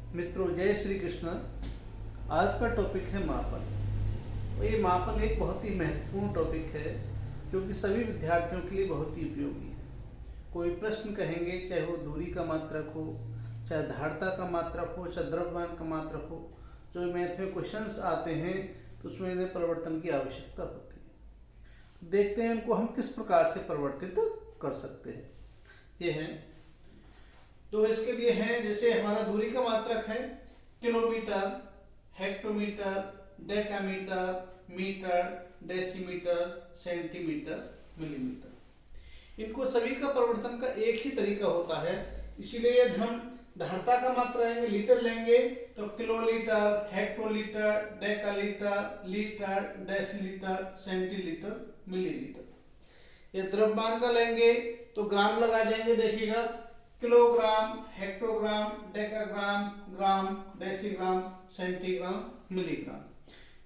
मित्रों, जय श्री कृष्ण। आज का टॉपिक है मापन। और ये मापन एक बहुत ही महत्वपूर्ण टॉपिक है जो कि सभी विद्यार्थियों के लिए बहुत ही उपयोगी है। कोई प्रश्न कहेंगे, चाहे वो दूरी का मात्रक हो, चाहे धारता का मात्रक हो, चाहे द्रव्यमान का मात्रक हो, जो मैथ में क्वेश्चंस आते हैं तो उसमें इन्हें परिवर्तन की आवश्यकता होती है। तो देखते हैं इनको हम किस प्रकार से परिवर्तित कर सकते हैं। ये है तो इसके लिए है, जैसे हमारा दूरी का मात्रक है kilometre, hectometre, decametre, metre, decimetre, centimetre, millimetre. इनको सभी का परिवर्तन का एक ही तरीका होता है। इसीलिए यदि हम धारता का मात्रा लेंगे, लीटर लेंगे, तो kilolitre, hectolitre, decalitre, litre, decilitre, centilitre, millilitre. ये द्रव्यमान का लेंगे तो ग्राम लगा देंगे, देखिएगा kilogram, hectogram, decagram, gram, decigram, centigram, milligram.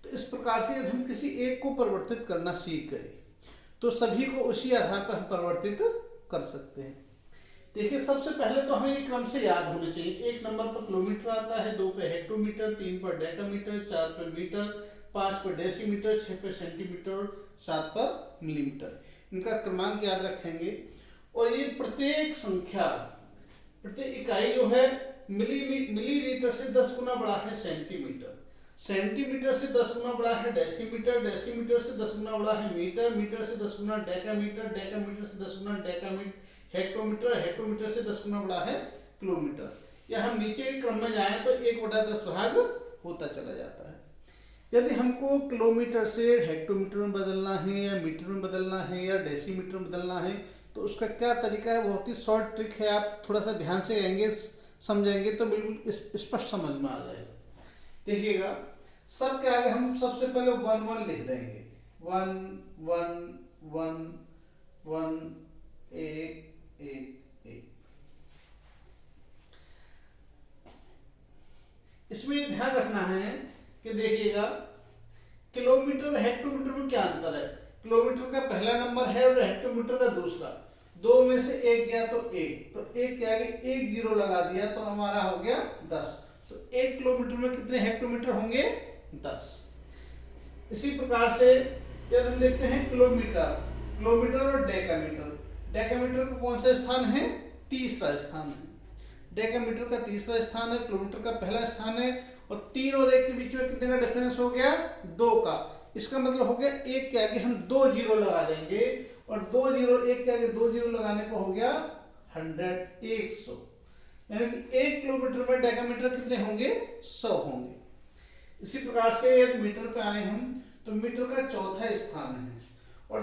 तो इस प्रकार से यदि हम किसी एक को परिवर्तित करना सीख गए तो सभी को उसी आधार पर हम परिवर्तित कर सकते हैं। देखिए, सबसे पहले तो हमें ये क्रम से याद होना चाहिए। 1 नंबर पर किलोमीटर आता है, 2 पे हेक्टोमीटर, 3 पर डेकामीटर, 4 पर मीटर, 5 पर डेसीमीटर, 6 पर सेंटीमीटर, 7 पर मिलीमीटर। इनका क्रमांक याद रखेंगे। और ये प्रत्येक संख्या, प्रत्येक इकाई जो है मिलीमीटर से 10 गुना बड़ा है सेंटीमीटर, सेंटीमीटर से 10 गुना बड़ा है डेसीमीटर, डेसीमीटर से 10 गुना बड़ा है मीटर, मीटर से 10 गुना डेकामीटर, डेकामीटर से 10 गुना हेक्टोमीटर, हेक्टोमीटर से 10 गुना बड़ा है किलोमीटर। या हम नीचे के क्रम में जाएं तो 1/10 भाग होता चला जाता है। यदि हमको किलोमीटर से हेक्टोमीटर में बदलना है, या मीटर में बदलना है, या डेसीमीटर में बदलना है, तो उसका क्या तरीका है? बहुत ही शॉर्ट ट्रिक है। आप थोड़ा सा ध्यान से कहेंगे, समझेंगे तो बिल्कुल स्पष्ट समझ में आ जाएगा। देखिएगा, सब के आगे हम सबसे पहले 1 1 लिख देंगे। 1 1 1 1 1 1 1। इसमें ध्यान रखना है कि देखिएगा, किलोमीटर हेक्टोमीटर में क्या अंतर है? किलोमीटर का पहला नंबर है और हेक्टोमीटर का दूसरा। 2 में से 1 गया तो 1, तो 1 के आगे 1 जीरो लगा दिया तो हमारा हो गया 10। तो 1 किलोमीटर में कितने हेक्टोमीटर होंगे? 10। इसी प्रकार से यदि हम देखते हैं किलोमीटर और डेकामीटर। डेकामीटर का कौन सा स्थान है? तीसरा स्थान है। डेकामीटर का तीसरा स्थान है, किलोमीटर का पहला स्थान है। और 3 और 1 के बीच में कितने का डिफरेंस हो गया? 2 का। इसका मतलब हो गया 1 के आगे हम 2 जीरो लगा देंगे, और 2 जीरो 1 के आगे 2 जीरो लगाने पर हो गया 100। यानी कि 1 किलोमीटर में डेकामीटर कितने होंगे? 100 होंगे। इसी प्रकार से यदि मीटर पे आए हम तो मीटर का चौथा स्थान है, और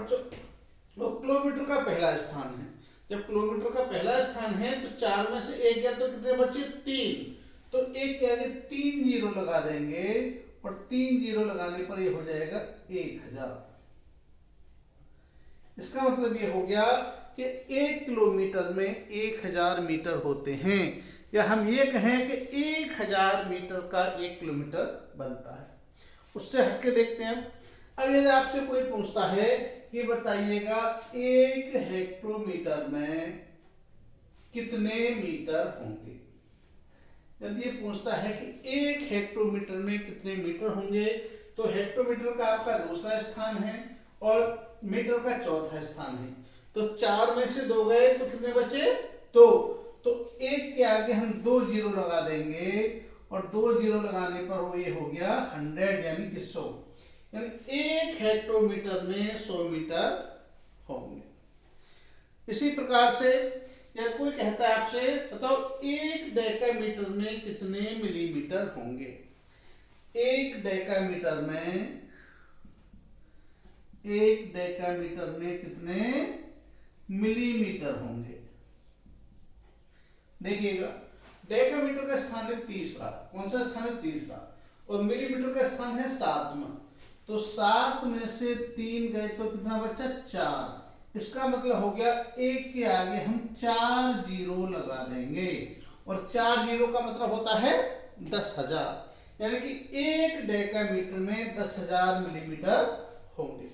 किलोमीटर का पहला स्थान है। जब किलोमीटर का पहला स्थान है तो 4 में से 1 गया तो कितने बचे? 3। तो 1 के आगे 3 जीरो लगा देंगे, और 3 जीरो लगाने पर ये हो जाएगा 1000। इसका मतलब ये हो गया कि 1 किलोमीटर में 1000 मीटर होते हैं। या हम ये कहें कि 1000 मीटर का 1 किलोमीटर बनता है। उससे हटके देखते हैं। अब यदि आपसे कोई पूछता है कि बताइएगा 1 हेक्टोमीटर में कितने मीटर होंगे, यदि ये पूछता है कि 1 हेक्टोमीटर में कितने मीटर होंगे, तो हेक्टोमीटर का आपका दूसरा स्थान है और मीटर का चौथा स्थान है। तो 4 में से 2 गए तो कितने बचे? 2। तो 1 के आगे हम 2 जीरो लगा देंगे, और 2 जीरो लगाने पर वो ये हो गया 100, यानी कि 100। यानी 1 हेक्टोमीटर में 100 मीटर होंगे। इसी प्रकार से यदि कोई कहता है आपसे, बताओ 1 डेकामीटर में कितने मिलीमीटर होंगे? 1 डेकामीटर में कितने मिलीमीटर होंगे? देखिएगा, डेकामीटर का स्थान है तीसरा। कौन सा स्थान है? तीसरा। और मिलीमीटर का स्थान है 7वां। तो 7 में से 3 गए तो कितना बचा? 4। इसका मतलब हो गया 1 के आगे हम 4 जीरो लगा देंगे, और 4 जीरो का मतलब होता है 10,000। यानी कि 1 डेकामीटर में 10,000 मिलीमीटर होंगे।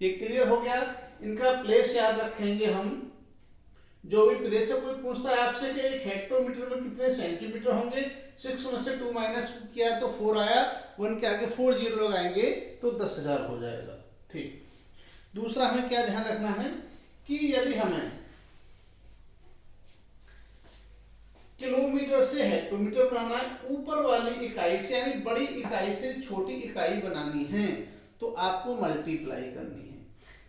ये क्लियर हो गया। इनका प्लेस याद रखेंगे हम। जो भी प्लेस है, कोई पूछता है आपसे कि एक हेक्टोमीटर में कितने सेंटीमीटर होंगे, 6 में से 2 माइनस किया तो 4 आया, 1 के आगे 4 जीरो लगाएंगे तो 10,000 हो जाएगा। ठीक। दूसरा हमें क्या ध्यान रखना है कि यदि हमें किलोमीटर से हेक्टोमीटर बनाना है, ऊपर वाली इकाई से यानी बड़ी इकाई से छोटी इकाई बनानी है तो आपको मल्टीप्लाई करनी है।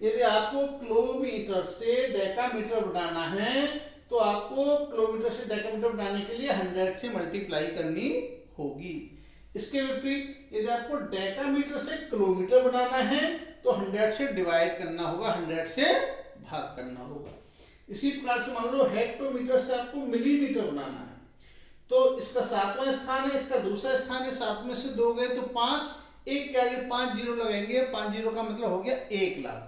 यदि आपको किलोमीटर से डेकामीटर बनाना है तो आपको किलोमीटर से डेकामीटर बनाने के लिए 100 से मल्टीप्लाई करनी होगी। इसके विपरीत यदि आपको डेकामीटर से किलोमीटर बनाना है तो 100 से डिवाइड करना होगा, 100 से भाग करना होगा। इसी प्रकार से मान लो हेक्टोमीटर से आपको मिलीमीटर बनाना है तो इसका 7वां स्थान है, इसका दूसरा स्थान है, 7 में से 2 गए तो 5, 1 के आगे 5 जीरो लगाएंगे, 5 जीरो का मतलब हो गया 1 लाख।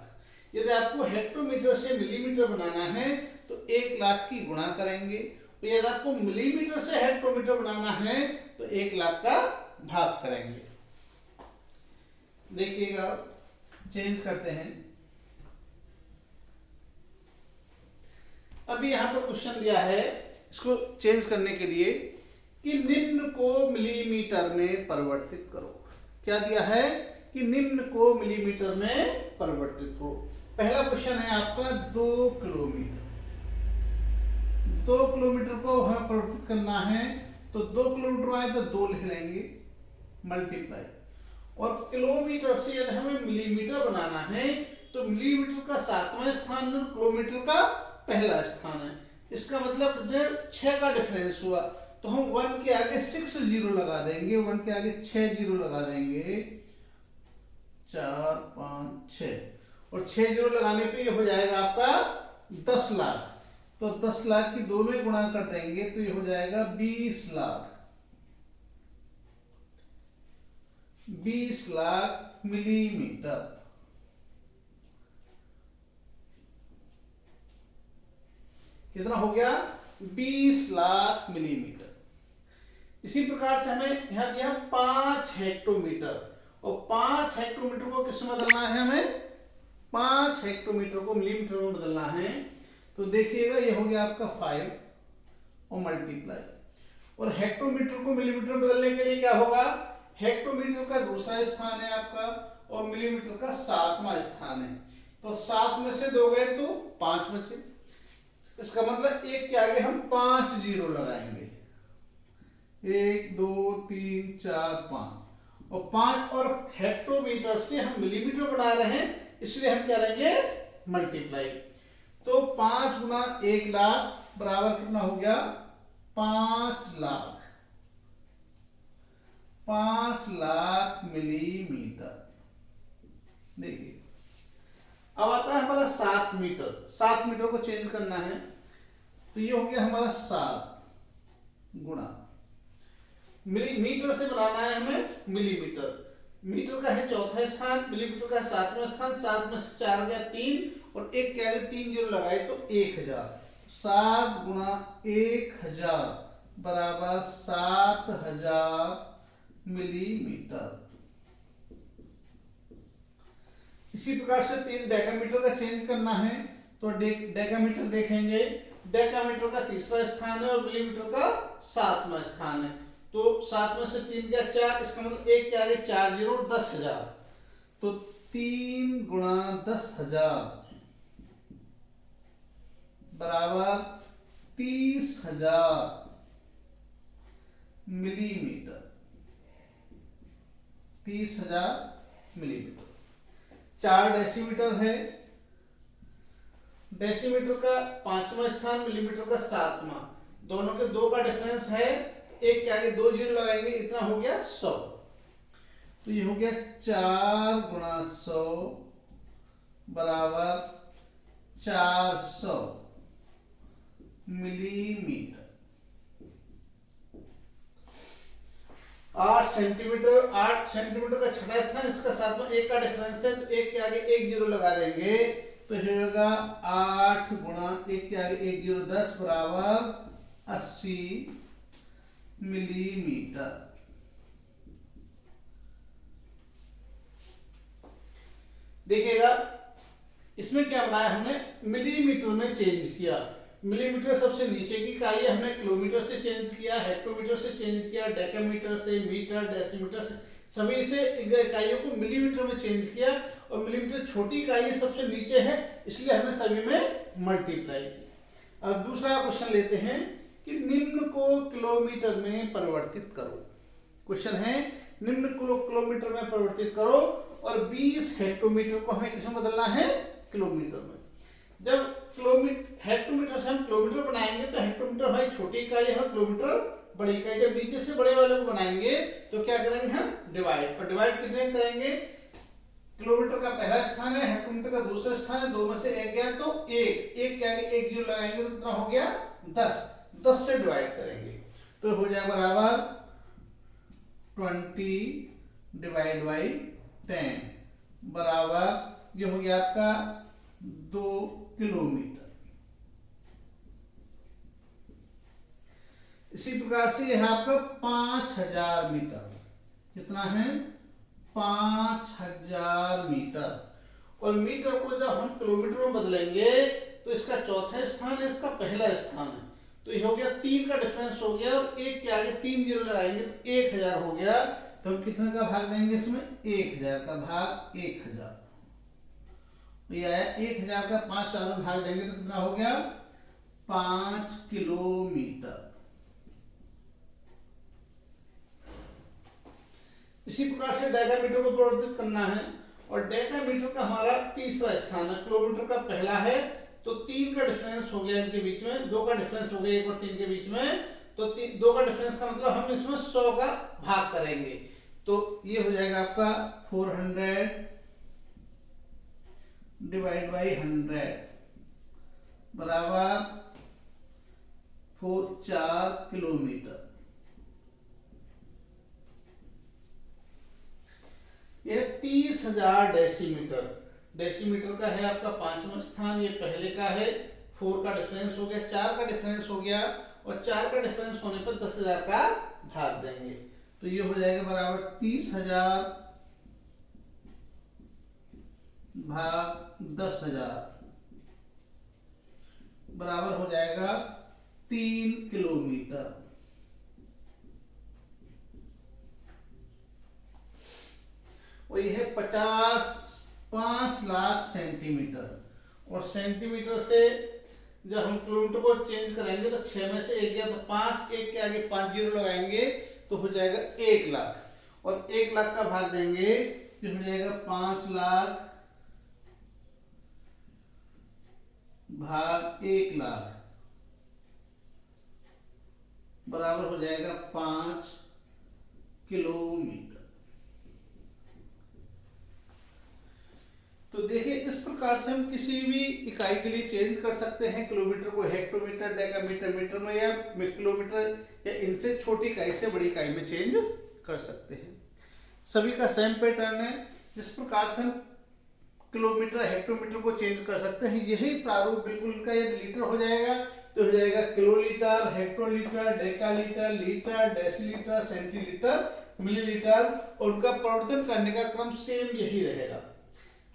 यदि आपको हेक्टोमीटर से मिलीमीटर बनाना है तो 1 लाख की गुणा करेंगे, तो यदि आपको मिलीमीटर से हेक्टोमीटर बनाना है तो 1 लाख का भाग करेंगे। देखिएगा, चेंज करते हैं। अभी यहां पर क्वेश्चन दिया है, इसको चेंज करने के लिए कि निम्न को मिलीमीटर में परिवर्तित करो। क्या दिया है कि निम्न को मिलीमीटर में परिवर्तित करो। पहला क्वेश्चन है आपका 2 किलोमीटर। 2 किलोमीटर को हमें परिवर्तित करना है तो 2 किलोमीटर आए तो 2 लिख लेंगे, मल्टीप्लाई। और किलोमीटर से यदि हमें मिलीमीटर बनाना है तो मिलीमीटर का 7वां स्थान और किलोमीटर का पहला स्थान है। इसका मतलब 6 का डिफरेंस हुआ तो हम 1 के आगे 6 जीरो लगा देंगे, 1 के आगे 6 जीरो लगा देंगे, 4 5 6, और 6 जीरो लगाने पे ये हो जाएगा आपका 10 लाख। तो 10 लाख की 2 में गुणा कर देंगे तो ये हो जाएगा 20 लाख। 20 लाख मिलीमीटर। कितना हो गया? 20 लाख मिलीमीटर। इसी प्रकार से हमें यहां दिया 5 हेक्टोमीटर, और 5 हेक्टोमीटर को किस में बदलना है? हमें 5 हेक्टोमीटर को मिलीमीटर में बदलना है। तो देखिएगा ये हो गया आपका 5 और मल्टीप्लाई, और हेक्टोमीटर को मिलीमीटर में बदलने के लिए क्या होगा? हेक्टोमीटर का दूसरा स्थान है आपका और मिलीमीटर का 7वां स्थान है। तो 7 में से 2 गए तो 5 बचे। इसका मतलब 1 के आगे हम 5 जीरो लगाएंगे, 1 2 3 4 5, और 5 और हेक्टोमीटर से हम मिलीमीटर बना रहे हैं इसलिए हम क्या करेंगे? मल्टीप्लाई। तो 5 गुना 1 लाख बराबर कितना हो गया? 5 लाख। 5 लाख मिलीमीटर। देखिए अब आता है हमारा 7 मीटर। 7 मीटर को चेंज करना है तो ये हो गया हमारा 7 गुणा, मिलीमीटर से बनाना है हमें मिलीमीटर। मीटर का है चौथा स्थान, मिलीमीटर का 7वां स्थान। 7 में से 4 गया 3, और 1 के आगे 3 जीरो लगाए तो 1000। 7 गुणा 1000 बराबर 7000 मिलीमीटर। इसी प्रकार से 3 डेकामीटर का चेंज करना है तो डेकामीटर देखेंगे। डेकामीटर का तीसरा स्थान है और मिलीमीटर का 7वां स्थान है। तो 7 में से 3 गया 4, इसका मतलब 1 के आगे 4 जीरो 10,000। तो 3 गुणा 10,000 बराबर 30,000 मिलीमीटर। 30,000 मिलीमीटर। 4 डेसीमीटर है। डेसीमीटर का 5वां स्थान, मिलीमीटर का 7वां, दोनों के 2 का डिफरेंस है। 1 के आगे 2 जीरो लगाएंगे, इतना हो गया 100। तो ये हो गया 4 गुणा 100 बराबर 400 मिलीमीटर। 8 सेंटीमीटर। 8 सेंटीमीटर का छठा स्थान, इसका 7वां, 1 का डिफरेंस है तो 1 के आगे 1 जीरो लगा देंगे तो ये होगा 8 गुणा 1 के आगे 1 जीरो 10 बराबर 80 मिलीमीटर। देखिएगा इसमें क्या बनाया हमने? मिलीमीटर में चेंज किया। मिलीमीटर सबसे नीचे की इकाई है, हमने किलोमीटर से चेंज किया, हेक्टोमीटर से चेंज किया, डेकामीटर से, मीटर, डेसीमीटर से, सभी से इकाइयों को मिलीमीटर में चेंज किया। और मिलीमीटर छोटी इकाई सबसे नीचे है, इसलिए हमने सभी में मल्टीप्लाई किया। अब दूसरा क्वेश्चन लेते हैं कि निम्न को किलोमीटर में परिवर्तित करो। क्वेश्चन है निम्न को किलोमीटर में परिवर्तित करो और 20 हेक्टोमीटर को हमें किसमें बदलना है? किलोमीटर में। जब हेक्टोमीटर से हम किलोमीटर बनाएंगे तो हेक्टोमीटर भाई छोटी इकाई है और किलोमीटर बड़ी इकाई। जब नीचे से बड़े वाले को बनाएंगे तो क्या करेंगे हम? डिवाइड। और डिवाइड कितने करेंगे? किलोमीटर का पहला स्थान है, हेक्टोमीटर का दूसरा स्थान है, दो में से एक गया तो एक क्या है? एक जीरो लगाएंगे तो कितना हो गया? 10 से डिवाइड करेंगे तो हो जाएगा बराबर 20 डिवाइड बाई 10 बराबर ये हो गया आपका 2 किलोमीटर। इसी प्रकार से यह आपका 5000 मीटर। कितना है? 5000 मीटर। और मीटर को जब हम किलोमीटर में बदलेंगे तो इसका चौथा स्थान है, इसका पहला स्थान है, तो ये हो गया 3 का डिफरेंस हो गया और 1 के आगे 3 जीरो लगाएंगे तो 1000 हो गया। तो हम कितने का भाग देंगे इसमें? 1000 का भाग 1000। ये आया 1000 का 5 में भाग देंगे तो कितना हो गया? 5 किलोमीटर। इसी प्रकार से डेकामीटर को परिवर्तित करना है और डेकामीटर का हमारा तीसरा स्थान है, किलोमीटर का पहला है, तो 3 का डिफरेंस हो गया इनके बीच में, 2 का डिफरेंस हो गया 1 और 3 के बीच में, तो 2 का डिफरेंस का मतलब हम इसमें 100 का भाग करेंगे तो ये हो जाएगा आपका 400 डिवाइड बाई 100 बराबर 4 किलोमीटर। यह 30,000 डेसीमीटर। डेसीमीटर का है आपका 5वां स्थान, ये पहले का है, 4 का डिफरेंस हो गया, 4 का डिफरेंस हो गया और 4 का डिफरेंस होने पर 10,000 का भाग देंगे तो ये हो जाएगा बराबर 30,000 भाग 10,000 बराबर हो जाएगा 3 किलोमीटर। और यह है 5 लाख सेंटीमीटर। और सेंटीमीटर से जब हम किलोमीटर को चेंज करेंगे तो 6 में से 1 गया तो 5, 1 के आगे 5 जीरो लगाएंगे तो हो जाएगा 1 लाख और 1 लाख का भाग देंगे तो हो जाएगा 5 लाख भाग 1 लाख बराबर हो जाएगा 5 किलोमीटर। तो देखिए इस प्रकार से हम किसी भी इकाई के लिए चेंज कर सकते हैं, किलोमीटर को हेक्टोमीटर, डेकामीटर, मीटर में या किलोमीटर या इनसे छोटी इकाई से बड़ी इकाई में चेंज कर सकते हैं। सभी का सेम पैटर्न है। जिस प्रकार से हम किलोमीटर, हेक्टोमीटर को चेंज कर सकते हैं, यही प्रारूप बिल्कुल इनका यदि लीटर हो जाएगा तो हो जाएगा kilolitre, hectolitre, decalitre, litre, decilitre, centilitre, millilitre और उनका परिवर्तन करने का क्रम सेम यही रहेगा।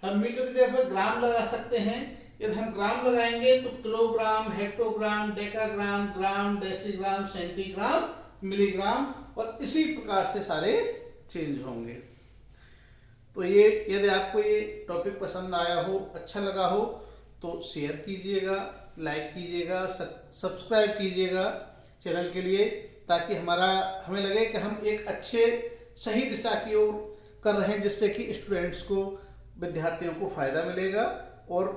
हम मीटर की जगह पर ग्राम लगा सकते हैं। यदि हम ग्राम लगाएंगे तो kilogram, hectogram, decagram, gram, decigram, centigram, milligram और इसी प्रकार से सारे चेंज होंगे। तो ये यदि आपको ये टॉपिक पसंद आया हो, अच्छा लगा हो तो शेयर कीजिएगा, लाइक कीजिएगा, सब्सक्राइब कीजिएगा चैनल के लिए, ताकि हमें लगे कि हम एक अच्छे सही दिशा की ओर कर रहे हैं, जिससे कि स्टूडेंट्स को, विद्यार्थियों को फायदा मिलेगा और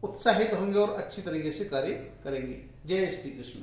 उत्साहित होंगे और अच्छी तरीके से कार्य करेंगे। जय श्री कृष्ण।